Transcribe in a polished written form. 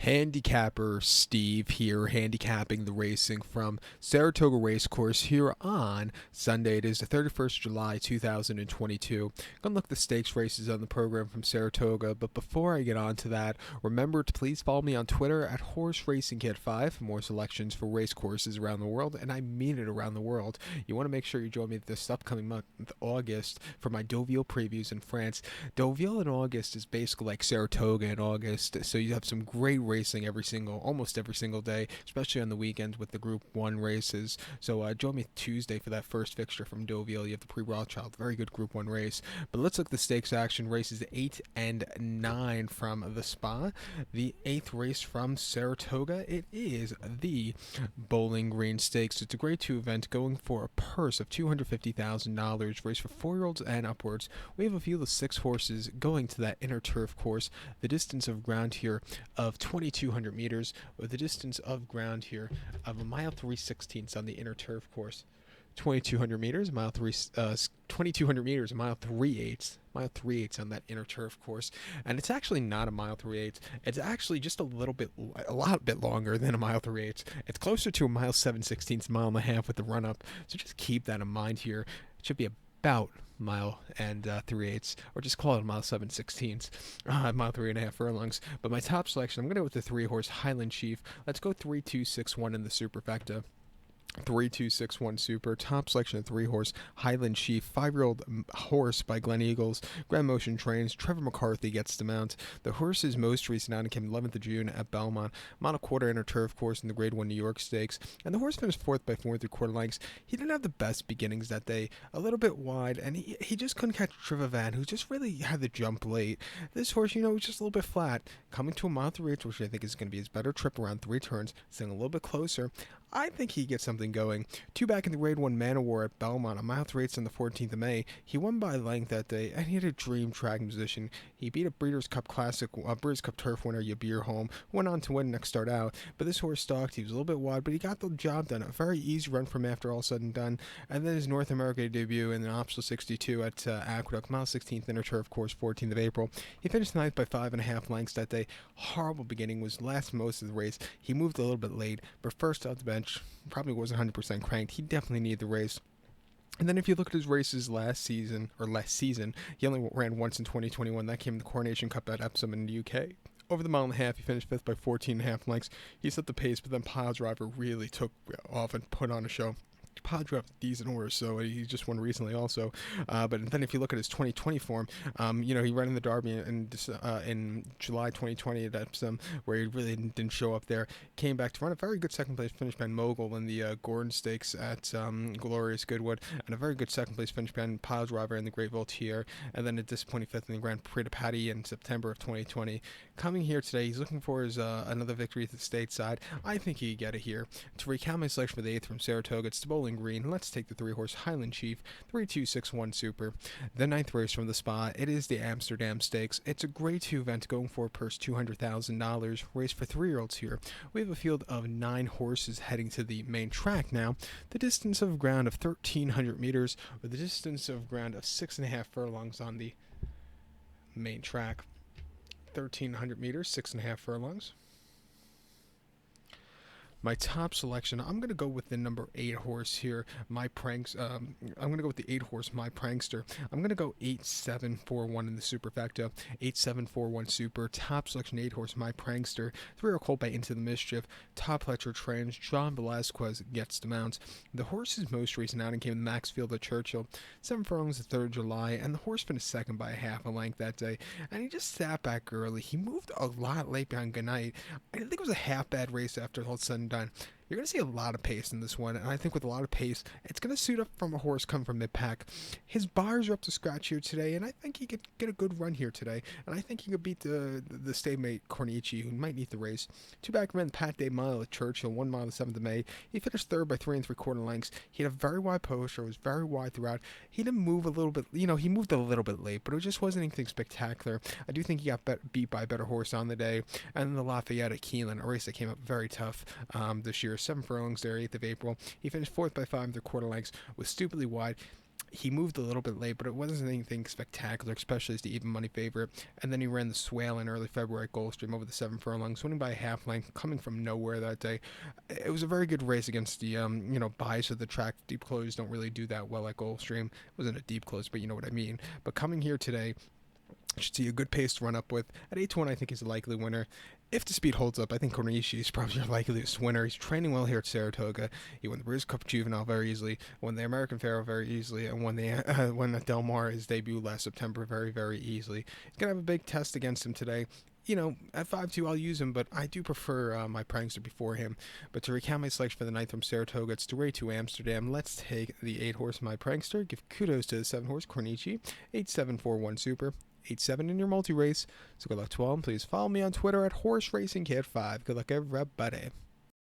Handicapper Steve here, handicapping the racing from Saratoga Racecourse here on Sunday. It is the 31st July 2022. Gonna look at the stakes races on the program from Saratoga, but before I get on to that, remember to please follow me on Twitter at HorseRacingKid5 for more selections for race courses around the world, and I mean it around the world. You want to make sure you join me this upcoming month, August, for my Deauville previews in France. Deauville in August is basically like Saratoga in August, so you have some great racing almost every single day, especially on the weekends with the Group 1 races. So join me Tuesday for that first fixture from Deauville. You have the Pre-Rothschild, very good Group 1 race. But let's look at the stakes action. Races 8 and 9 from the Spa. The 8th race from Saratoga, it is the Bowling Green Stakes. It's a Grade 2 event going for a purse of $250,000, race for 4-year-olds and upwards. We have a field of 6 horses going to that inner turf course. The distance of ground here of 2,200 meters, with a distance of ground here of a mile 3/16 on the inner turf course. 2,200 meters, 2,200 meters, mile 3/8 on that inner turf course, and it's actually not a mile 3/8. It's actually just a lot bit longer than a mile 3/8. It's closer to a mile 7/16, mile and a half with the run up. So just keep that in mind here. It should be about mile and 3/8, or just call it a mile 7/16, mile 3.5 furlongs. But my top selection, I'm going to go with the 3-horse Highland Chief. Let's go 3-2-6-1 in the superfecta. 3-2-6-1 super. Top selection of 3-horse Highland Chief, 5-year-old horse by Glen Eagles. Grand Motion trains. Trevor McCarthy gets to mount. The horse's most recent outing came 11th of June at Belmont. Mile a quarter inner turf course in the Grade 1 New York Stakes. And the horse finished 4th by 4 3/4 lengths. He didn't have the best beginnings that day. A little bit wide, and he just couldn't catch Trevor Van, who just really had the jump late. This horse, was just a little bit flat. Coming to a mile 3/8, which I think is going to be his better trip around 3 turns, staying a little bit closer. I think he gets something going. 2 back in the Grade 1 Man of War at Belmont, a mile 3/8 on the 14th of May. He won by length that day, and he had a dream tracking position. He beat a Breeders' Cup Classic, Breeders' Cup Turf winner Yabir Home, went on to win next start out, but this horse stalked. He was a little bit wide, but he got the job done. A very easy run from after all said and done. And then his North America debut in the Optional 62 at Aqueduct, mile 16th inner turf course, 14th of April. He finished 9th by 5.5 lengths that day. Horrible beginning, was last most of the race. He moved a little bit late, but first off the bench, probably wasn't 100% cranked. He definitely needed the race. And then if you look at his races last season, he only ran once in 2021. That came in the Coronation Cup at Epsom in the UK. Over the mile and a half, he finished 5th by 14.5 lengths. He set the pace, but then Pile Driver really took off and put on a show. Pile Driver, decent horse, so he just won recently also. But then if you look at his 2020 form, he ran in the Derby in July 2020 at Epsom, where he really didn't show up there. Came back to run a very good second place finish behind Mogul in the Gordon Stakes at Glorious Goodwood, and a very good second place finish behind Pile Driver in the Great Voltaire, and then a disappointing 5th in the Grand Prix de Patty in September of 2020. Coming here today, he's looking for his another victory at the stateside. I think he could get it here. To recount my selection for the 8th from Saratoga, it's the Bowling Green. Let's take the 3-horse Highland Chief, 3-2-6-1 super. The 9th race from the Spa, it is the Amsterdam Stakes. It's a Grade 2 event going for a purse $200,000, race for 3-year-olds here. We have a field of 9 horses heading to the main track now. The distance of ground of 1,300 meters, with a distance of ground of 6.5 furlongs on the main track. 1,300 meters, 6.5 furlongs. My top selection, I'm going to go with the number 8 horse here, I'm going to go with the 8 horse, My Prankster. I'm going to go 8-7-4-1 in the superfecta, 8-7-4-1 super. Top selection, 8 horse, My Prankster. 3-year-old colt by Into the Mischief. Top Fletcher trains. John Velasquez gets the mount. The horse's most recent outing came in Maxfield at Churchill, 7 furlongs the 3rd of July, and the horse finished 2nd by a half a length that day. And he just sat back early. He moved a lot late behind Goodnight. I think it was a half bad race after all said and done. You're going to see a lot of pace in this one, and I think with a lot of pace, it's going to suit up from a horse come from mid-pack. His bars are up to scratch here today, and I think he could get a good run here today, and I think he could beat the stablemate Cornici, who might need the race. 2 back ran Pat Day Mile at Churchill, 1 mile the 7th of May. He finished 3rd by 3 3/4 lengths. He had a very wide post, was very wide throughout. He didn't move a little bit, he moved a little bit late, but it just wasn't anything spectacular. I do think he got beat by a better horse on the day. And then the Lafayette at Keelan, a race that came up very tough this year, 7 furlongs there, 8th of April. He finished 4th by 5 3/4 lengths, was stupidly wide. He moved a little bit late, but it wasn't anything spectacular, especially as the even money favorite. And then he ran the swale in early February at Gulfstream over the 7 furlongs, winning by a half length, coming from nowhere that day. It was a very good race against the bias of the track. Deep closes don't really do that well at Gulfstream. It wasn't a deep close, but you know what I mean. But coming here today, should see a good pace to run up with. At 8-1, I think he's a likely winner. If the speed holds up, I think Cornici is probably your likeliest winner. He's training well here at Saratoga. He won the Breeders' Cup Juvenile very easily, won the American Pharoah very easily, and won the Del Mar, his debut last September, very, very easily. He's going to have a big test against him today. At 5-2, I'll use him, but I do prefer my prankster before him. But to recount my selection for the 9th from Saratoga, it's Way to Amsterdam. Let's take the 8-horse, my prankster. Give kudos to the 7-horse, Cornici. 8-7-4-1 Super. 8-7 in your multi-race. So good luck to all, and please follow me on Twitter at HorseRacingCat5. Good luck, everybody.